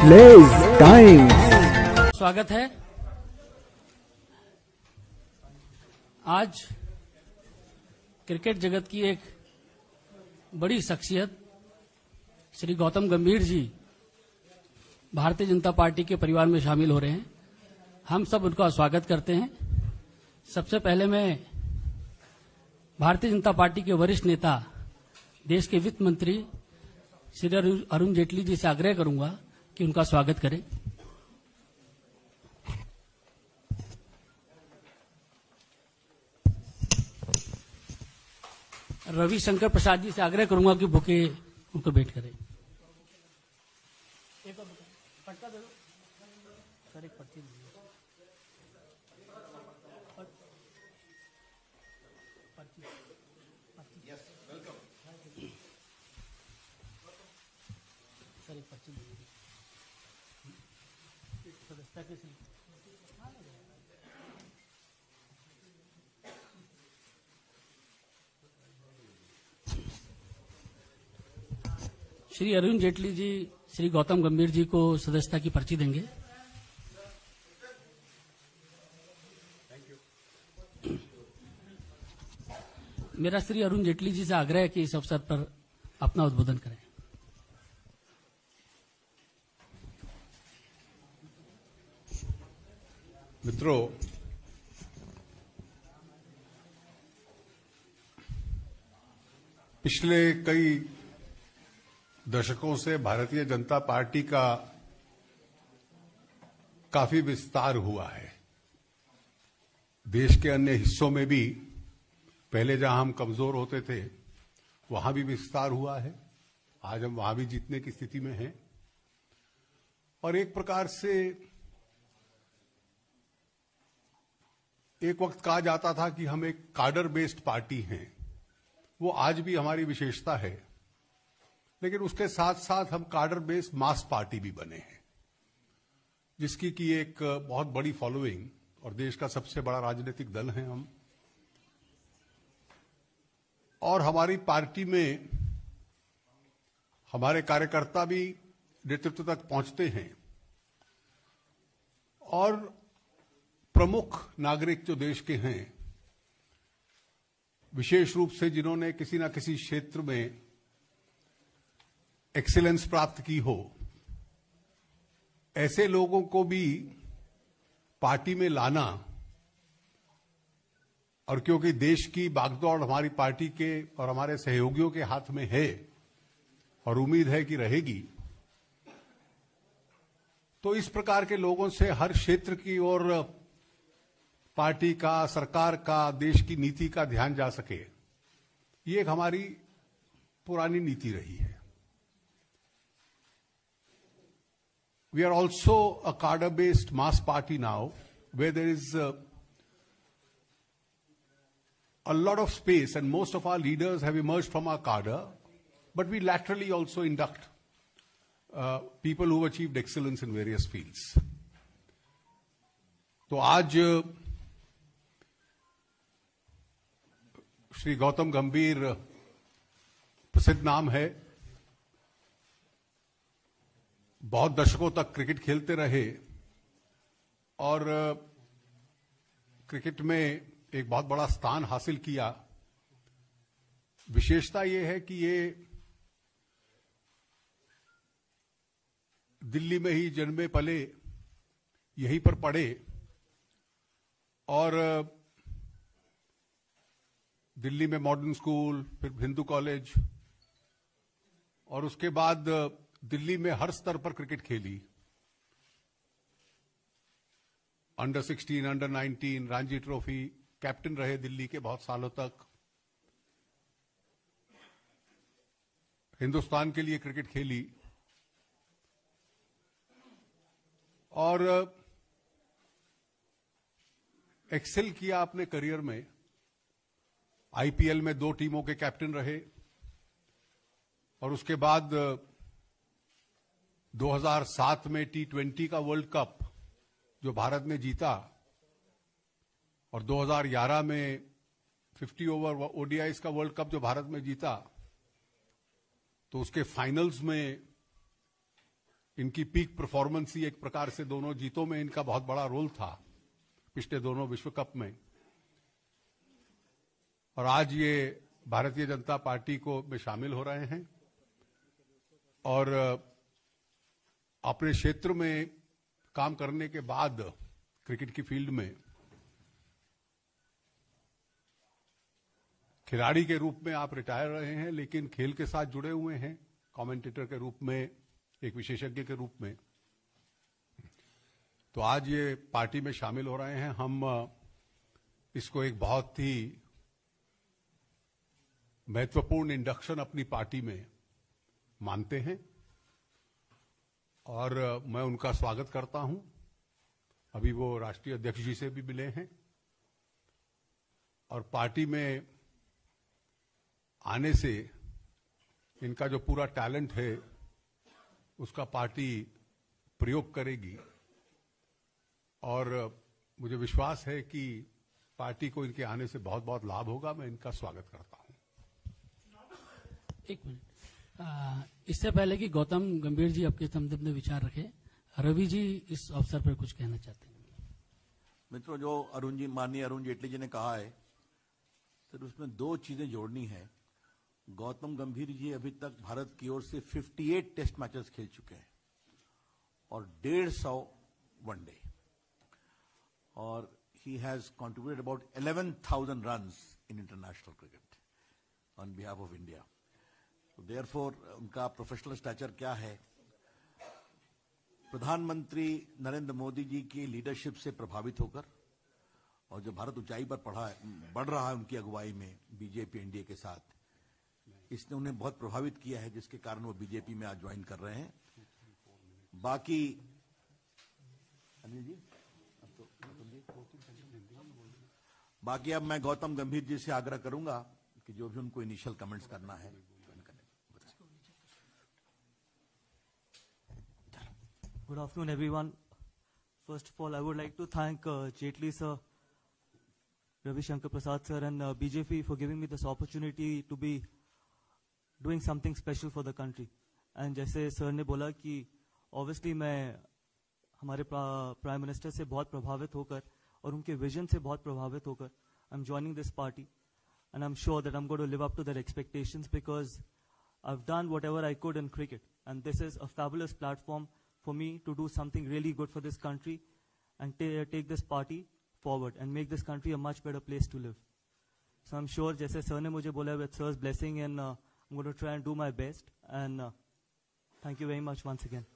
Pledge time. स्वागत है। आज क्रिकेट जगत की एक बड़ी शख्सियत श्री गौतम गंभीर जी भारतीय जनता पार्टी के परिवार में शामिल हो रहे हैं। हम सब उनका स्वागत करते हैं। सबसे पहले मैं भारतीय जनता पार्टी के वरिष्ठ नेता देश के वित्त मंत्री श्री अरुण जेटली जी से आग्रह करूंगा कि उनका स्वागत करें। रविशंकर प्रसाद जी से आग्रह करूंगा कि बुके उनको भेंट करें। एक और पट्टा दे दो सर, एक पट्टी दे दो। सर, एक पट्टी दे दो। सदस्यता के श्री अरुण जेटली जी श्री गौतम गंभीर जी को सदस्यता की पर्ची देंगे। मेरा श्री अरुण जेटली जी से आग्रह है कि इस अवसर पर अपना उद्बोधन करें। मित्रों, पिछले कई दशकों से भारतीय जनता पार्टी का काफी विस्तार हुआ है। देश के अन्य हिस्सों में भी पहले जहां हम कमजोर होते थे वहां भी विस्तार हुआ है। आज हम वहां भी जीतने की स्थिति में हैं और एक प्रकार से एक वक्त कहा जाता था कि हम एक काडर बेस्ड पार्टी हैं। वो आज भी हमारी विशेषता है, लेकिन उसके साथ साथ हम काडर बेस्ड मास पार्टी भी बने हैं, जिसकी की एक बहुत बड़ी फॉलोइंग और देश का सबसे बड़ा राजनीतिक दल है हम। और हमारी पार्टी में हमारे कार्यकर्ता भी नेतृत्व तक पहुंचते हैं और प्रमुख नागरिक जो देश के हैं, विशेष रूप से जिन्होंने किसी न किसी क्षेत्र में एक्सीलेंस प्राप्त की हो, ऐसे लोगों को भी पार्टी में लाना, और क्योंकि देश की बागडोर हमारी पार्टी के और हमारे सहयोगियों के हाथ में है और उम्मीद है कि रहेगी, तो इस प्रकार के लोगों से हर क्षेत्र की और पार्टी का, सरकार का, देश की नीति का ध्यान जा सके, ये एक हमारी पुरानी नीति रही है। We are also a cadre-based mass party now, where there is a lot of space, and most of our leaders have emerged from our cadre, but we laterally also induct people who have achieved excellence in various fields. तो आज श्री गौतम गंभीर प्रसिद्ध नाम है, बहुत दशकों तक cricket खेलते रहे और क्रिकेट में एक बहुत बड़ा स्थान हासिल किया। विशेषता यह है कि ये दिल्ली में ही जन्मे पले, यहीं पर पढ़े और दिल्ली में मॉडर्न स्कूल, फिर हिंदू कॉलेज और उसके बाद दिल्ली में हर स्तर पर क्रिकेट खेली। Under 16, under 19, Ranji trophy, captain रहे दिल्ली के बहुत सालों तक। हिंदुस्तान के लिए क्रिकेट खेली और एक्सेल किया अपने करियर में। आईपीएल में 2 टीमों के कैप्टन रहे और उसके बाद 2007 में T20 का वर्ल्ड कप जो भारत ने जीता और 2011 में 50 ओवर ओडीआईज का वर्ल्ड कप जो भारत में जीता, तो उसके फाइनल्स में इनकी पीक परफॉर्मेंस ही एक प्रकार से दोनों जीतों में इनका बहुत बड़ा रोल था पिछले दोनों विश्व कप में। और आज ये भारतीय जनता पार्टी को में शामिल हो रहे हैं और अपने क्षेत्र में काम करने के बाद क्रिकेट की फील्ड में खिलाड़ी के रूप में आप रिटायर रहे हैं, लेकिन खेल के साथ जुड़े हुए हैं कमेंटेटर के रूप में, एक विशेषज्ञ के रूप में। तो आज ये पार्टी में शामिल हो रहे हैं। हम इसको एक बहुत ही महत्वपूर्ण इंडक्शन अपनी पार्टी में मानते हैं और मैं उनका स्वागत करता हूं। अभी वो राष्ट्रीय अध्यक्ष जी से भी मिले हैं और पार्टी में आने से इनका जो पूरा टैलेंट है उसका पार्टी प्रयोग करेगी और मुझे विश्वास है कि पार्टी को इनके आने से बहुत बहुत लाभ होगा। मैं इनका स्वागत करता हूं। एक मिनट, इससे पहले कि गौतम गंभीर जी आपके अपने विचार रखे, रवि जी इस अवसर पर कुछ कहना चाहते हैं। मित्रों, जो माननीय अरुण जेटली जी ने कहा है, तो उसमें दो चीजें जोड़नी है। गौतम गंभीर जी अभी तक भारत की ओर से 58 टेस्ट मैचेस खेल चुके हैं और 150 वनडे, और he has contributed about 11,000 runs in international cricket on behalf of India. So therefore, उनका प्रोफेशनल स्टैचर क्या है? प्रधानमंत्री नरेंद्र मोदी जी की लीडरशिप से प्रभावित होकर और जो भारत ऊंचाई पर बढ़ रहा है उनकी अगुवाई में बीजेपी एनडीए के साथ, इसने उन्हें बहुत प्रभावित किया है, जिसके कारण वो बीजेपी में आज ज्वाइन कर रहे हैं। बाकी अनिल जी, बाकी अब मैं गौतम गंभीर जी से आग्रह करूंगा कि जो भी उनको इनिशियल कमेंट्स करना है। Good afternoon, everyone. First of all, I would like to thank Jetli sir, Ravi Shankar Prasad sir, and BJP for giving me this opportunity to be doing something special for the country. And जैसे sir ने बोला कि obviously मैं हमारे prime minister से बहुत प्रभावित होकर और उनके विजन से बहुत प्रभावित होकर I'm joining this party, and I'm sure that I'm going to live up to their expectations because I've done whatever I could in cricket, and this is a fabulous platform for me to do something really good for this country and take this party forward and make this country a much better place to live. So I'm sure, जैसे sir ने मुझे बोला, with sir's blessing, and I'm going to try and do my best, and thank you very much once again.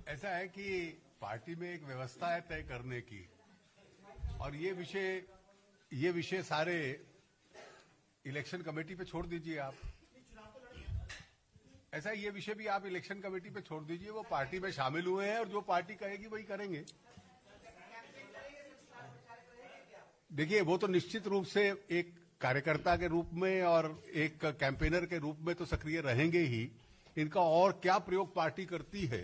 ऐसा है कि party में एक व्यवस्था है तय करने की, और ये विषय सारे इलेक्शन कमेटी पे छोड़ दीजिए आप। ऐसा ये विषय भी आप इलेक्शन कमेटी पे छोड़ दीजिए। वो पार्टी में शामिल हुए हैं और जो पार्टी कहेगी वही करेंगे। देखिए, वो तो निश्चित रूप से एक कार्यकर्ता के रूप में और एक कैंपेनर के रूप में तो सक्रिय रहेंगे ही। इनका और क्या प्रयोग पार्टी करती है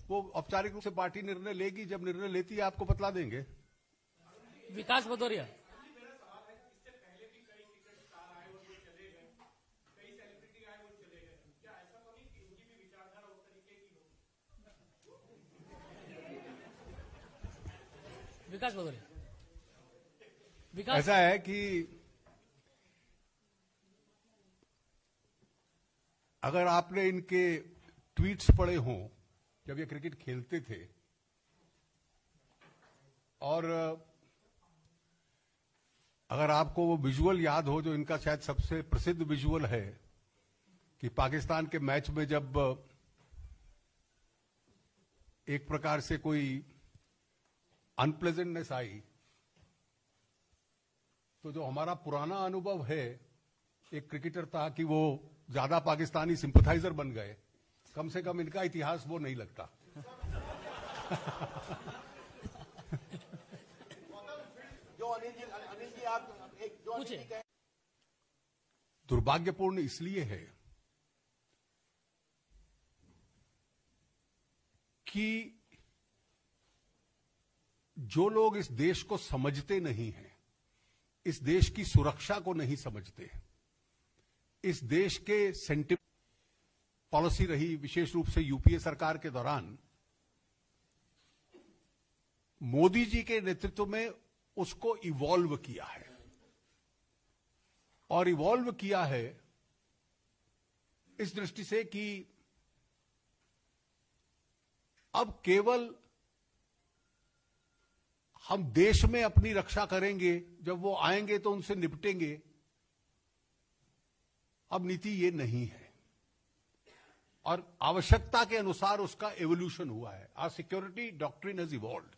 वो औपचारिक रूप से पार्टी निर्णय लेगी। जब निर्णय लेती है आपको बतला देंगे। विकास भदौरिया। विकास भदौरिया। ऐसा है कि अगर आपने इनके ट्वीट्स पढ़े हों जब ये क्रिकेट खेलते थे, और अगर आपको वो विजुअल याद हो जो इनका शायद सबसे प्रसिद्ध विजुअल है कि पाकिस्तान के मैच में जब एक प्रकार से कोई अनप्लेजेंटनेस आई, तो जो हमारा पुराना अनुभव है एक क्रिकेटर था कि वो ज्यादा पाकिस्तानी सिंपथाइजर बन गए। कम से कम इनका इतिहास वो नहीं लगता। जो अनिल जी आप एक जो दुर्भाग्यपूर्ण इसलिए है कि जो लोग इस देश को समझते नहीं हैं, इस देश की सुरक्षा को नहीं समझते, इस देश के सेंटिमेंट पॉलिसी रही विशेष रूप से यूपीए सरकार के दौरान, मोदी जी के नेतृत्व में उसको इवॉल्व किया है। और इवॉल्व किया है इस दृष्टि से कि अब केवल हम देश में अपनी रक्षा करेंगे, जब वो आएंगे तो उनसे निपटेंगे, अब नीति ये नहीं है। और आवश्यकता के अनुसार उसका एवोल्यूशन हुआ है। Our security doctrine has evolved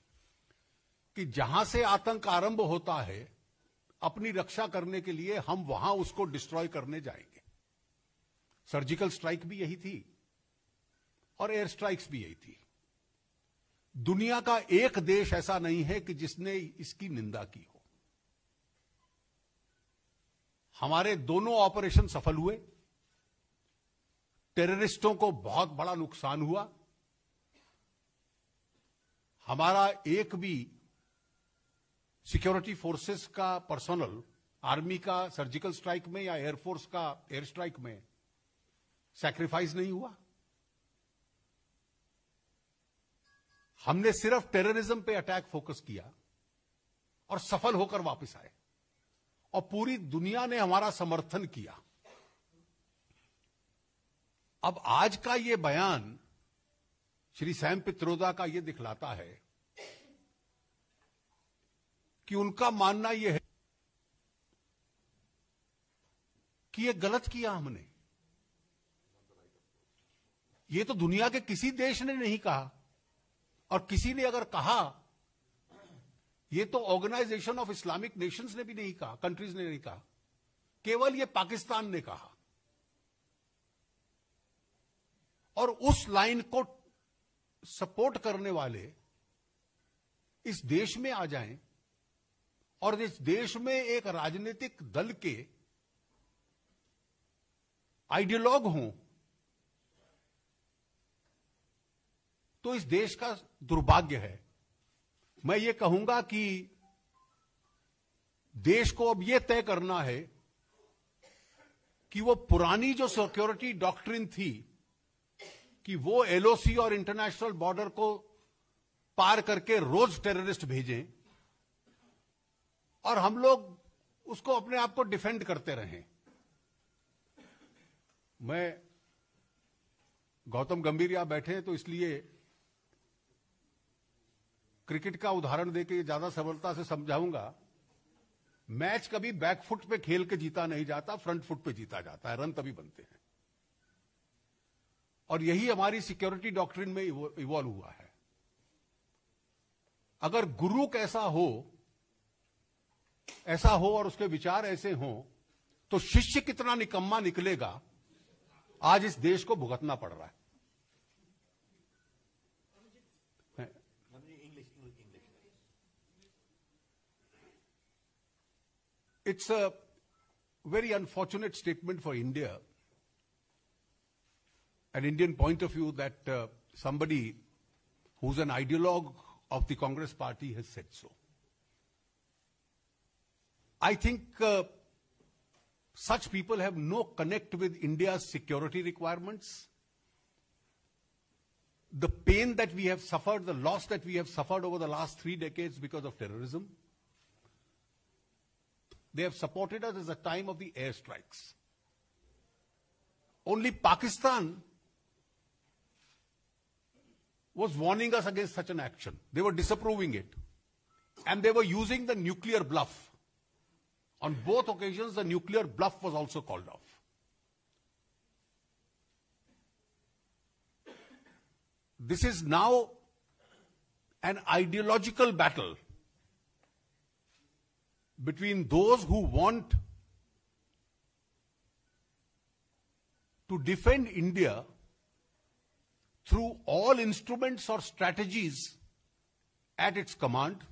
कि जहां से आतंक आरंभ होता है, अपनी रक्षा करने के लिए हम वहां उसको डिस्ट्रॉय करने जाएंगे। सर्जिकल स्ट्राइक भी यही थी और एयर स्ट्राइक्स भी यही थी। दुनिया का एक देश ऐसा नहीं है कि जिसने इसकी निंदा की हो। हमारे दोनों ऑपरेशन सफल हुए, टेररिस्टों को बहुत बड़ा नुकसान हुआ। हमारा एक भी सिक्योरिटी फोर्सेस का पर्सनल, आर्मी का सर्जिकल स्ट्राइक में या एयरफोर्स का एयर स्ट्राइक में सैक्रिफाइस नहीं हुआ। हमने सिर्फ टेररिज्म पे अटैक फोकस किया और सफल होकर वापस आए, और पूरी दुनिया ने हमारा समर्थन किया। अब आज का ये बयान श्री सैम पित्रोदा का ये दिखलाता है कि उनका मानना यह है कि ये गलत किया हमने। ये तो दुनिया के किसी देश ने नहीं कहा, और किसी ने अगर कहा, ये तो ऑर्गेनाइजेशन ऑफ इस्लामिक नेशंस ने भी नहीं कहा, कंट्रीज ने नहीं कहा, केवल ये पाकिस्तान ने कहा। और उस लाइन को सपोर्ट करने वाले इस देश में आ जाएं और इस देश में एक राजनीतिक दल के आइडियोलॉग हों, तो इस देश का दुर्भाग्य है। मैं ये कहूंगा कि देश को अब यह तय करना है कि वो पुरानी जो सिक्योरिटी डॉक्ट्रिन थी कि वो एलओसी और इंटरनेशनल बॉर्डर को पार करके रोज टेररिस्ट भेजें और हम लोग उसको अपने आप को डिफेंड करते रहें। मैं गौतम गंभीर यहां बैठे हैं तो इसलिए क्रिकेट का उदाहरण देके ज्यादा सरलता से समझाऊंगा। मैच कभी बैकफुट पे खेल के जीता नहीं जाता, फ्रंट फुट पे जीता जाता है, रन तभी बनते हैं। और यही हमारी सिक्योरिटी डॉक्ट्रिन में इवॉल्व हुआ है। अगर गुरु कैसा हो, ऐसा हो और उसके विचार ऐसे हों, तो शिष्य कितना निकम्मा निकलेगा, आज इस देश को भुगतना पड़ रहा है। It's a very unfortunate statement for India, an Indian point of view, that somebody who's an ideologue of the Congress party has said so. I think such people have no connect with India's security requirements. The pain that we have suffered, the loss that we have suffered over the last 3 decades because of terrorism, they have supported us as a time of the airstrikes. Only Pakistan was warning us against such an action. They were disapproving it. And they were using the nuclear bluff. On both occasions, the nuclear bluff was also called off. This is now an ideological battle between those who want to defend India through all instruments or strategies at its command,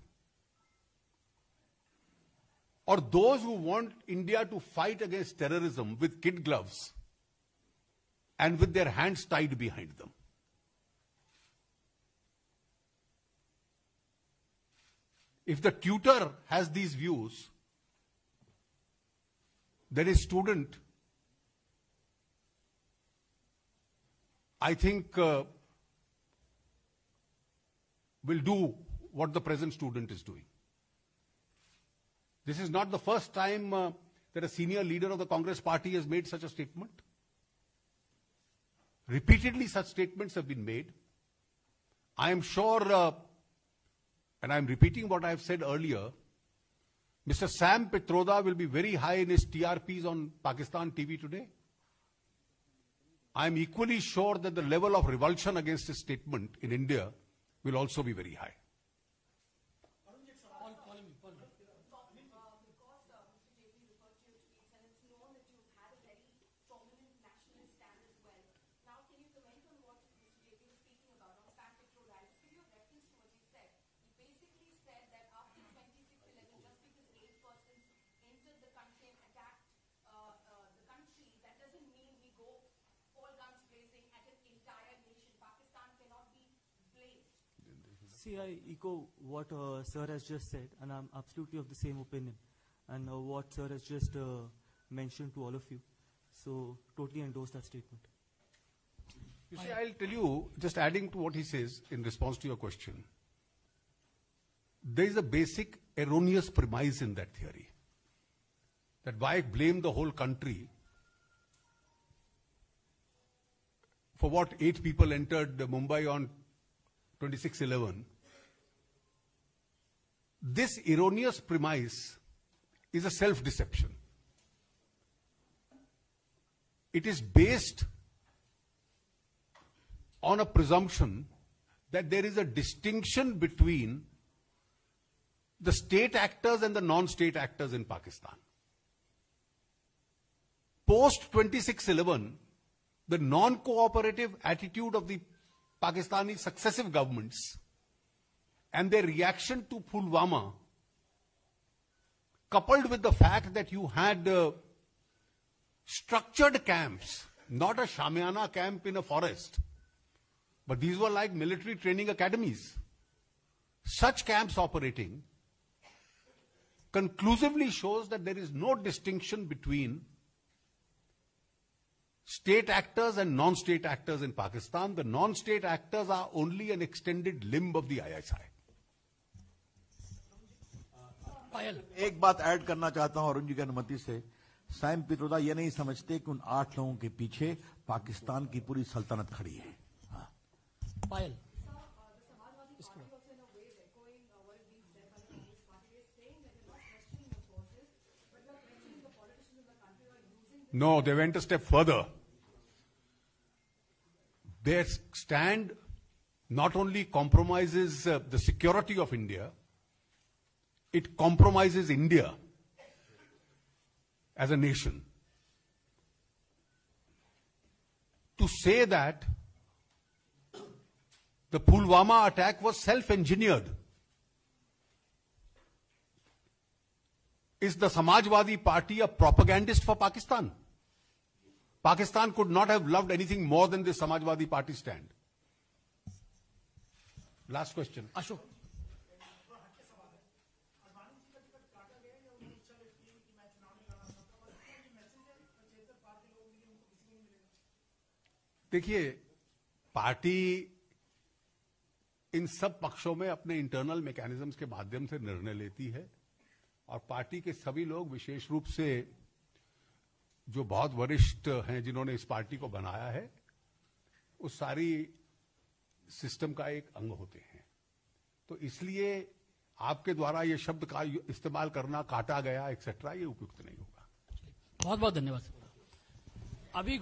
or those who want India to fight against terrorism with kid gloves and with their hands tied behind them. If the tutor has these views, then a student, I think, will do what the present student is doing. This is not the first time that a senior leader of the Congress party has made such a statement. Repeatedly such statements have been made. I am sure, and I am repeating what I have said earlier, Mr. Sam Pitroda will be very high in his TRPs on Pakistan TV today. I am equally sure that the level of revulsion against his statement in India will also be very high. See, I echo what Sir has just said, and I'm absolutely of the same opinion. And what Sir has just mentioned to all of you. So, totally endorse that statement. You see, I'll tell you, just adding to what he says in response to your question, there is a basic erroneous premise in that theory. That why blame the whole country for what 8 people entered Mumbai on 26/11. This erroneous premise is a self-deception. It is based on a presumption that there is a distinction between the state actors and the non-state actors in Pakistan. Post 26/11, the non-cooperative attitude of the Pakistani successive governments and their reaction to Pulwama, coupled with the fact that you had structured camps, not a Shamiana camp in a forest, but these were like military training academies. Such camps operating conclusively shows that there is no distinction between state actors and non-state actors in Pakistan. The non-state actors are only an extended limb of the ISI. एक बात add करना चाहता हूं अरुण जी की अनुमति से। Sam Pitroda ये नहीं समझते कि उन 8 लोगों के पीछे पाकिस्तान की पूरी सल्तनत खड़ी है। हाँ। पायल No, they went a step further. Their stand not only compromises the security of India, it compromises India as a nation. To say that the Pulwama attack was self-engineered, is the Samajwadi Party a propagandist for Pakistan? Pakistan could not have loved anything more than the Samajwadi Party stand. Last question. Ashok देखिए, party इन सब पक्षों में अपने internal mechanisms के माध्यम से निर्णय लेती है और पार्टी के सभी लोग, विशेष रूप से जो बहुत वरिष्ठ हैं जिन्होंने इस पार्टी को बनाया है, उस सारी सिस्टम का एक अंग होते हैं। तो इसलिए आपके द्वारा ये शब्द का इस्तेमाल करना, काटा गया एक्सेट्रा, ये उपयुक्त नहीं होगा। बहुत बहुत धन्यवाद। अभी